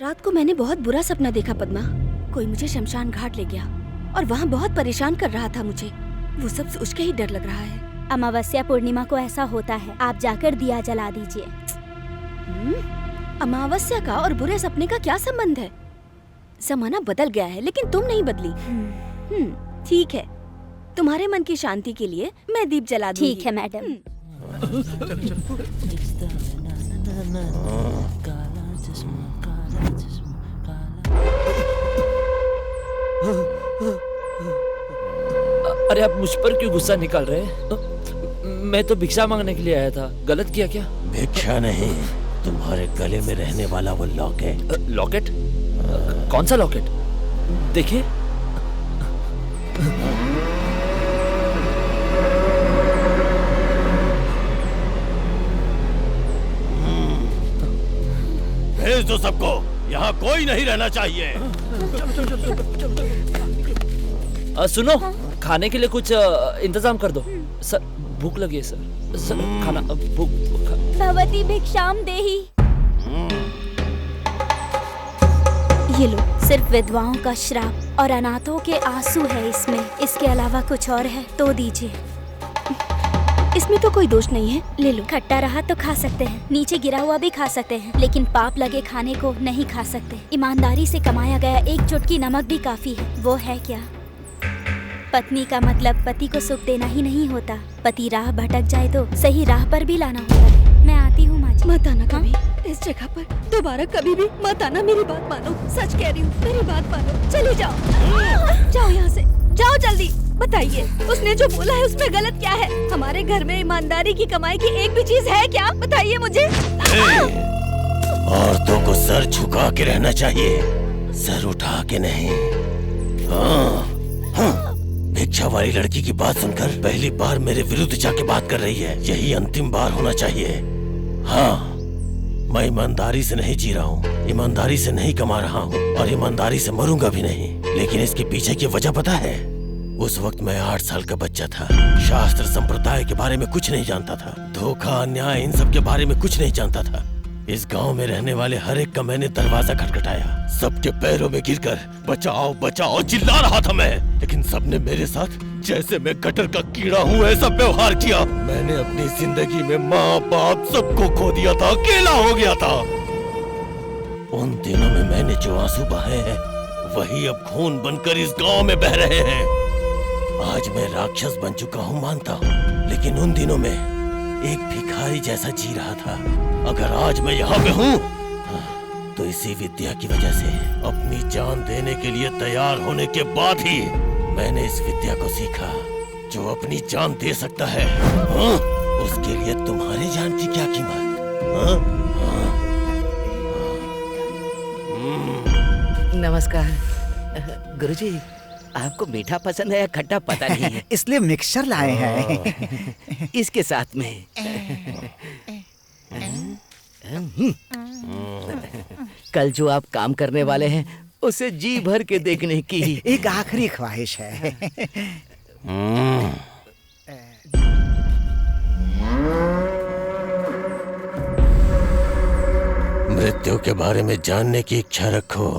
रात को मैंने बहुत बुरा सपना देखा पद्मा। कोई मुझे शमशान घाट ले गया और वहाँ बहुत परेशान कर रहा था मुझे। वो सब सोच के ही डर लग रहा है। अमावस्या पूर्णिमा को ऐसा होता है, आप जाकर दिया जला दीजिए। अमावस्या का और बुरे सपने का क्या संबंध है? जमाना बदल गया है लेकिन तुम नहीं बदली। ठीक है, तुम्हारे मन की शांति के लिए मैं दीप जला दूंगी। ठीक है मैडम। अरे आप मुझ पर क्यों गुस्सा निकाल रहे हैं? मैं तो भिक्षा मांगने के लिए आया था। गलत किया क्या? भिक्षा नहीं, तुम्हारे गले में रहने वाला वो लॉकेट। लॉकेट? कौन सा लॉकेट? देखिए। भेज दो सबको, यहाँ कोई नहीं रहना चाहिए। सुनो, खाने के लिए कुछ इंतजाम कर दो। सर भूख लगी है सर। खाना भूख। भवती भिक्षाम देही। ये लो, सिर्फ विधवाओं का श्राप और अनाथों के आंसू है इसमें। इसके अलावा कुछ और है तो दीजिए। इसमें तो कोई दोष नहीं है, ले लो। खट्टा रहा तो खा सकते हैं, नीचे गिरा हुआ भी खा सकते हैं, लेकिन पाप लगे खाने को नहीं खा सकते। ईमानदारी से कमाया गया एक चुटकी नमक भी काफी है। वो है क्या? पत्नी का मतलब पति को सुख देना ही नहीं होता, पति राह भटक जाए तो सही राह पर भी लाना होता है। मैं आती हूँ माँ जी। मत आना कभी इस जगह पर, दोबारा कभी भी मत आना। मेरी बात मानो, सच कह रही हूँ, मेरी बात मानो। चली जाओ, जाओ यहाँ से, जाओ जल्दी। बताइए, उसने जो बोला है उसमें गलत क्या है? हमारे घर में ईमानदारी की कमाई की एक भी चीज है क्या? बताइए मुझे। औरतों को सर झुका के रहना चाहिए, सर उठा के नहीं। भिक्षा वाली लड़की की बात सुनकर पहली बार मेरे विरुद्ध जाके बात कर रही है। यही अंतिम बार होना चाहिए। हाँ, मैं ईमानदारी से नहीं जी रहा हूँ, ईमानदारी से नहीं कमा रहा हूँ और ईमानदारी से मरूंगा भी नहीं। लेकिन इसके पीछे की वजह पता है? उस वक्त मैं 8 साल का बच्चा था, शास्त्र संप्रदाय के बारे में कुछ नहीं जानता था, धोखा अन्याय इन सब के बारे में कुछ नहीं जानता था। इस गांव में रहने वाले हर एक का मैंने दरवाजा खटखटाया। सबके पैरों में गिरकर बचाओ बचाओ चिल्ला रहा था मैं, लेकिन सबने मेरे साथ जैसे मैं गटर का कीड़ा हूँ ऐसा व्यवहार किया। मैंने अपनी जिंदगी में माँ बाप सबको खो दिया था, अकेला हो गया था। उन दिनों में मैंने जो आंसू बहाए हैं वही अब खून बनकर इस गांव में बह रहे हैं। आज मैं राक्षस बन चुका हूँ मानता हूँ, लेकिन उन दिनों में एक भिखारी जैसा जी रहा था। अगर आज मैं यहाँ पे हूँ तो इसी विद्या की वजह से, अपनी जान देने के लिए तैयार होने के बाद ही मैंने इस विद्या को सीखा। जो अपनी जान दे सकता है, उसके लिए तुम्हारी जान की क्या कीमत? नमस्कार गुरुजी, आपको मीठा पसंद है या खट्टा पता नहीं है, इसलिए मिक्सचर लाए हैं। इसके साथ में। कल जो आप काम करने वाले हैं उसे जी भर के देखने की एक आखिरी ख्वाहिश है। मृत्यु के बारे में जानने की इच्छा रखो,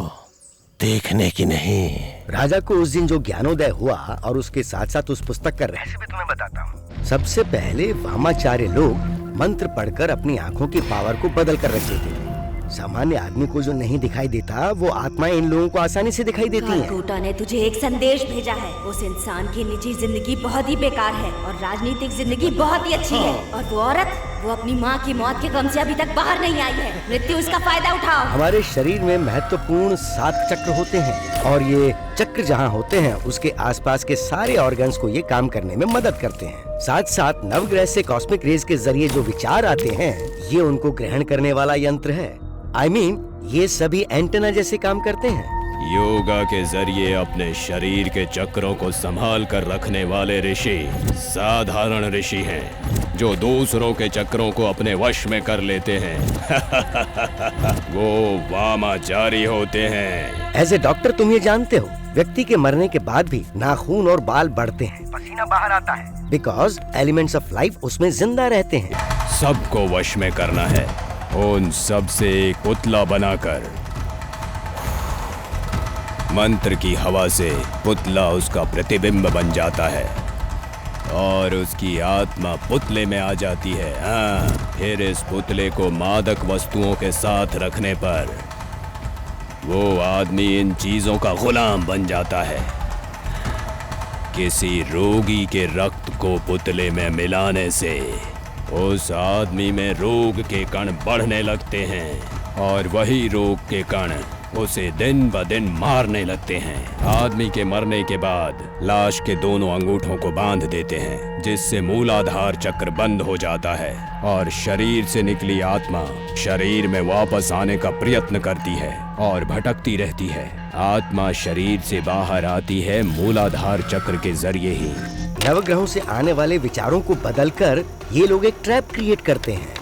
देखने की नहीं। राजा को उस दिन जो ज्ञानोदय हुआ और उसके साथ साथ उस पुस्तक का रहस्य भी तुम्हें बताता हूँ। सबसे पहले वामाचार्य लोग मंत्र पढ़कर अपनी आंखों की पावर को बदल कर रख देते थे। सामान्य आदमी को जो नहीं दिखाई देता वो आत्माएं इन लोगों को आसानी से दिखाई देती हैं। कालकोटा ने तुझे एक संदेश भेजा है। उस इंसान की निजी जिंदगी बहुत ही बेकार है और राजनीतिक जिंदगी बहुत ही अच्छी है। और वो औरत, वो अपनी माँ की मौत के गम से अभी तक बाहर नहीं आई है। मृत्यु इसका फायदा उठाओ। हमारे शरीर में महत्वपूर्ण 7 चक्र होते हैं और ये चक्र जहाँ होते हैं उसके आसपास के सारे ऑर्गन्स को ये काम करने में मदद करते हैं। साथ साथ नवग्रह से कॉस्मिक रेज के जरिए जो विचार आते हैं ये उनको ग्रहण करने वाला यंत्र है। I mean, ये सभी एंटेना जैसे काम करते हैं। योगा के जरिए अपने शरीर के चक्रों को संभाल कर रखने वाले ऋषि साधारण ऋषि हैं, जो दूसरों के चक्रों को अपने वश में कर लेते हैं। वो वामाचारी होते हैं। एज ए डॉक्टर तुम ये जानते हो, व्यक्ति के मरने के बाद भी नाखून और बाल बढ़ते हैं, पसीना बाहर आता है, बिकॉज एलिमेंट्स ऑफ लाइफ उसमें जिंदा रहते हैं। सबको वश में करना है, उन सब से एक पुतला बनाकर मंत्र की हवा से पुतला उसका प्रतिबिंब बन जाता है और उसकी आत्मा पुतले में आ जाती है। हाँ, फिर इस पुतले को मादक वस्तुओं के साथ रखने पर वो आदमी इन चीजों का गुलाम बन जाता है। किसी रोगी के रक्त को पुतले में मिलाने से उस आदमी में रोग के कण बढ़ने लगते हैं और वही रोग के कण उसे दिन ब दिन मारने लगते हैं। आदमी के मरने के बाद लाश के दोनों अंगूठों को बांध देते हैं, जिससे मूलाधार चक्र बंद हो जाता है और शरीर से निकली आत्मा शरीर में वापस आने का प्रयत्न करती है और भटकती रहती है। आत्मा शरीर से बाहर आती है मूलाधार चक्र के जरिए ही। नवग्रहों से आने वाले विचारों को बदलकर ये लोग एक ट्रैप क्रिएट करते हैं।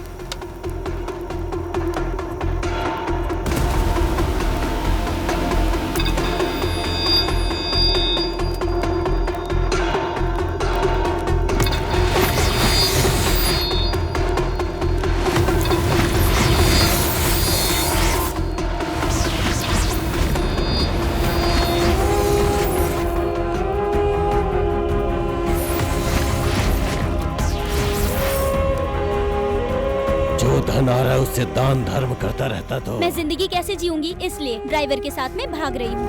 धन आ रहा है उससे दान धर्म करता रहता तो मैं जिंदगी कैसे जीऊंगी, इसलिए ड्राइवर के साथ में भाग रही हूँ।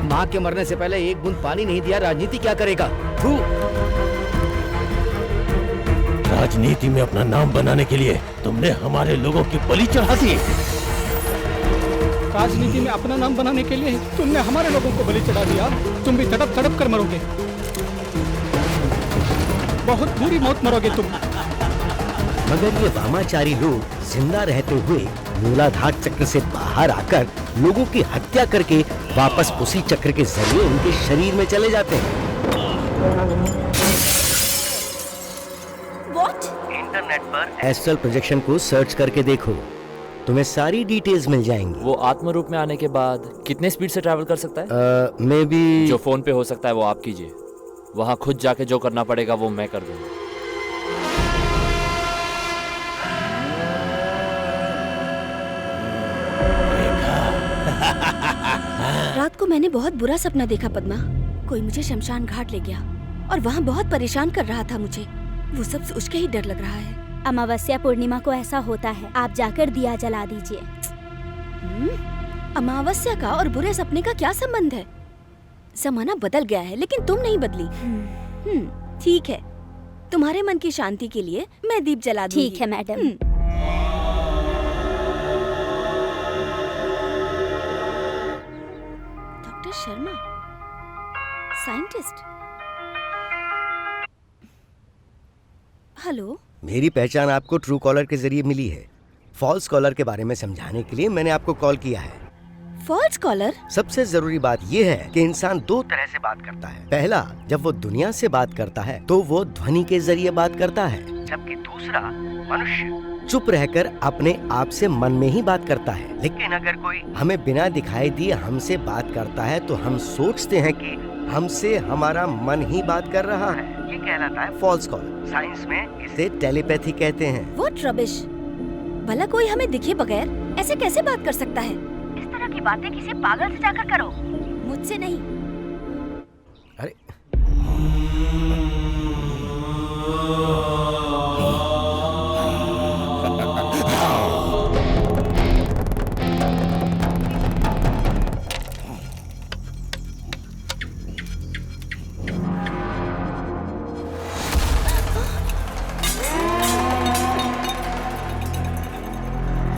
माँ के मरने से पहले एक बूंद पानी नहीं दिया, राजनीति क्या करेगा? राजनीति में अपना नाम बनाने के लिए तुमने हमारे लोगों की बलि चढ़ा दी। राजनीति में अपना नाम बनाने के लिए तुमने हमारे लोगों को बलि चढ़ा दिया। तुम भी तड़प तड़प कर मरोगे, बहुत बुरी मौत मरोगे तुम। मगर ये वामाचारी लोग जिंदा रहते हुए मूलाधार चक्र से बाहर आकर लोगों की हत्या करके वापस उसी चक्र के जरिए उनके शरीर में चले जाते हैं। What? इंटरनेट पर एस्ट्रल प्रोजेक्शन को सर्च करके देखो, तुम्हें सारी डिटेल्स मिल जाएंगी। वो आत्म रूप में आने के बाद कितने स्पीड से ट्रैवल कर सकता है? मे बी जो फोन पे हो सकता है वो आप कीजिए, वहाँ खुद जाके जो करना पड़ेगा वो मैं कर दूंगा। रात को मैंने बहुत बुरा सपना देखा पद्मा। कोई मुझे शमशान घाट ले गया और वहाँ बहुत परेशान कर रहा था मुझे। वो सब सोच के ही डर लग रहा है। अमावस्या पूर्णिमा को ऐसा होता है, आप जाकर दिया जला दीजिए। अमावस्या का और बुरे सपने का क्या संबंध है? जमाना बदल गया है लेकिन तुम नहीं बदली। ठीक है, तुम्हारे मन की शांति के लिए मैं दीप जला दूंगी। ठीक है madam. Doctor Sharma, scientist. Hello, मेरी पहचान आपको ट्रू कॉलर के जरिए मिली है। फॉल्स कॉलर के बारे में समझाने के लिए मैंने आपको कॉल किया है। False caller? सबसे जरूरी बात यह है कि इंसान दो तरह से बात करता है। पहला, जब वो दुनिया से बात करता है तो वो ध्वनि के जरिए बात करता है, जबकि दूसरा, मनुष्य चुप रहकर अपने आप से मन में ही बात करता है। लेकिन अगर कोई हमें बिना दिखाई दिए हमसे बात करता है तो हम सोचते हैं कि हमसे हमारा मन ही बात कर रहा है। ये कहलाता है फॉल्स कॉलर। साइंस में इसे टेलीपैथी कहते हैं। What rubbish! भला कोई हमें दिखे बगैर ऐसे कैसे बात कर सकता है? इस तरह की बातें किसी पागल से जाकर करो, मुझसे नहीं। अरे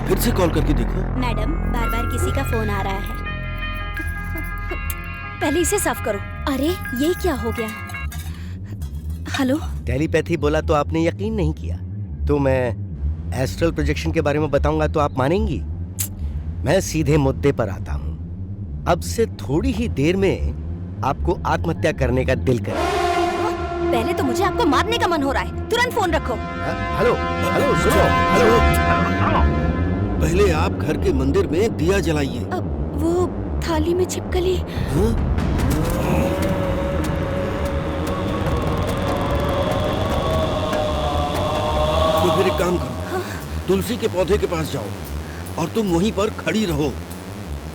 फिर से कॉल करके देखो। मैडम, बार बार किसी का फोन आ रहा है। पहले इसे साफ करो। अरे ये क्या हो गया? हेलो। टेलीपैथी बोला तो आपने यकीन नहीं किया, तो मैं एस्ट्रल प्रोजेक्शन के बारे में बताऊंगा तो आप मानेंगी? मैं सीधे मुद्दे पर आता हूँ। अब से थोड़ी ही देर में आपको आत्महत्या करने का दिल करे। पहले तो मुझे आपको मारने का मन हो रहा है। तुरंत फोन रखो। हेलो हेलो, सुनो। हेलो, पहले आप घर के मंदिर में दिया जलाइए। वो थाली में छिपकली। तो फिर एक काम करो, तुलसी के पौधे के पास जाओ, और तुम वहीं पर खड़ी रहो।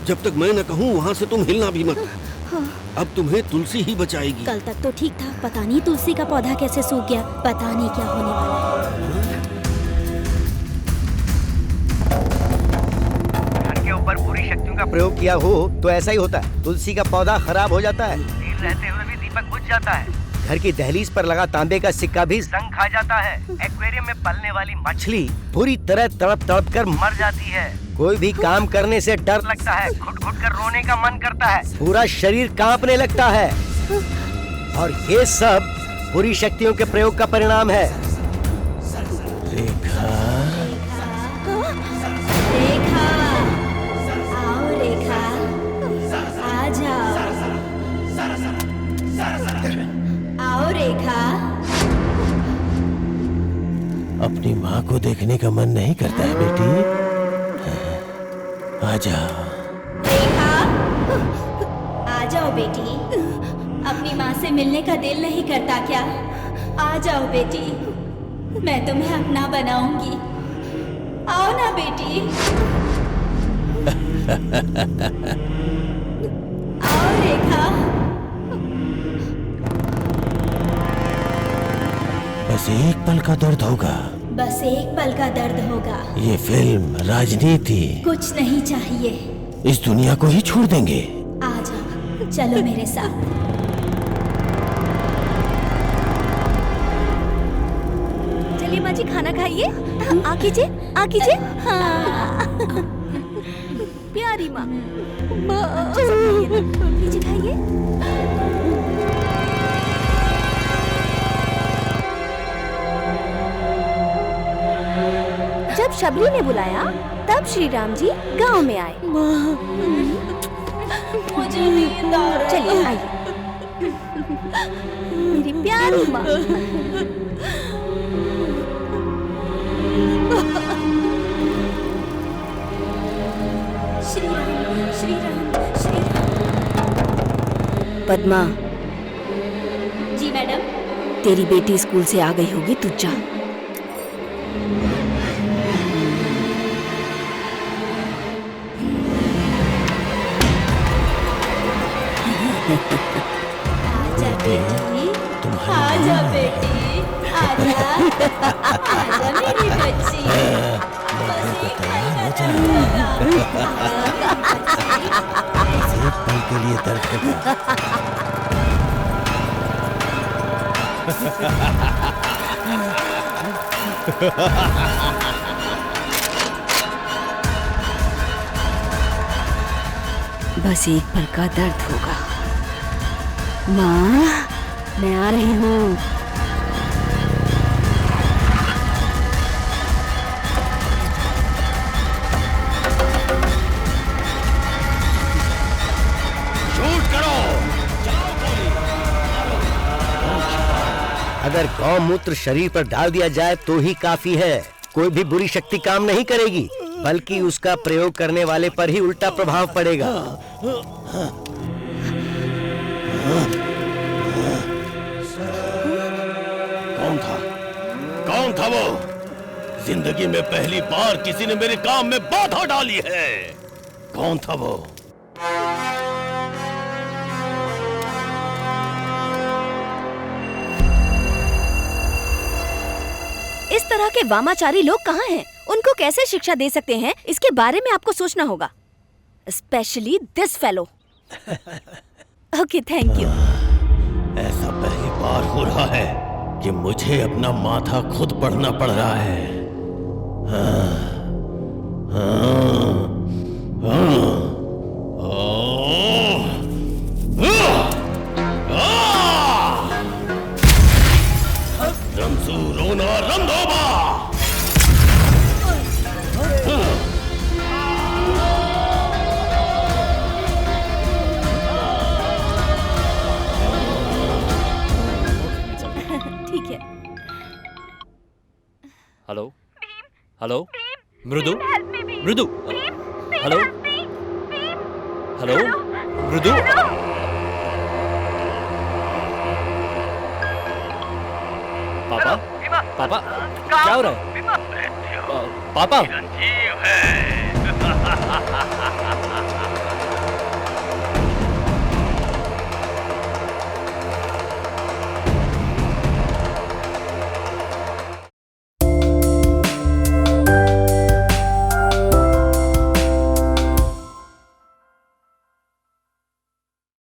जब तक मैं न कहूँ वहाँ से तुम हिलना भी मत। अब तुम्हें तुलसी ही बचाएगी। कल तक तो ठीक था, पता नहीं तुलसी का पौधा कैसे सूख गया, पता नहीं क्या होने वाला है। घर के ऊपर पूरी शक्तियों का प्रयोग किया हो तो ऐसा ही होता है, तुलसी का पौधा खराब हो जाता है। दिन रहते हुए भी दीपक बुझ जाता है। घर की दहलीज पर लगा तांबे का सिक्का भी जंग खा जाता है। एक्वेरियम में पलने वाली मछली पूरी तरह तड़प तड़प कर मर जाती है। कोई भी काम करने से डर लगता है, घुट घुट कर रोने का मन करता है, पूरा शरीर कांपने लगता है। और ये सब बुरी शक्तियों के प्रयोग का परिणाम है। रेखा, आओ रेखा, आ जाओ। आओ रेखा। अपनी माँ को देखने का मन नहीं करता है बेटी? आजा। रेखा, आ जाओ बेटी। अपनी माँ से मिलने का दिल नहीं करता क्या? आ जाओ बेटी, मैं तुम्हें अपना बनाऊंगी। आओ ना बेटी। आओ रेखा। बस एक पल का दर्द होगा। बस एक पल का दर्द होगा। ये फिल्म, राजनीति कुछ नहीं चाहिए। इस दुनिया को ही छोड़ देंगे। आ जाओ, चलो मेरे साथ। चलिए माँ जी, खाना खाइए। आ कीजिए, आ कीजिए। हाँ। प्यारी माँ। लीजिए खाइए। जब शबरी ने बुलाया तब श्री राम जी गांव में आए। मुझे नींद आ रही है। चलिए आइए मेरी प्यारी माँ। श्री राम, श्री राम, श्री राम। पद्मा, जी मैडम। तेरी बेटी स्कूल से आ गई होगी, तू जा। आजा बेटी, आजा बेटी, आजा, आजा मेरी बच्ची। बस एक पल का दर्द होगा। एक पल के लिए दर्द होगा। बस एक पल का दर्द होगा। माँ, मैं आ रही हूँ। शूट करो। अगर गौमूत्र शरीर पर डाल दिया जाए तो ही काफी है। कोई भी बुरी शक्ति काम नहीं करेगी, बल्कि उसका प्रयोग करने वाले पर ही उल्टा प्रभाव पड़ेगा। कौन था? कौन था वो? जिंदगी में पहली बार किसी ने मेरे काम में बाधा डाली है। कौन था वो? इस तरह के वामाचारी लोग कहाँ हैं? उनको कैसे शिक्षा दे सकते हैं, इसके बारे में आपको सोचना होगा। Specially this fellow. Okay, thank you. ऐसा पहली बार हो रहा है कि मुझे अपना माथा खुद पढ़ना पड़ रहा है। हाँ, हाँ, हाँ, रंसू रोना रंधोबा। ठीक है। हेलो हेलो मृदु मृदु हेलो हेलो मृदु पापा पापा क्या हो रहा है? पापा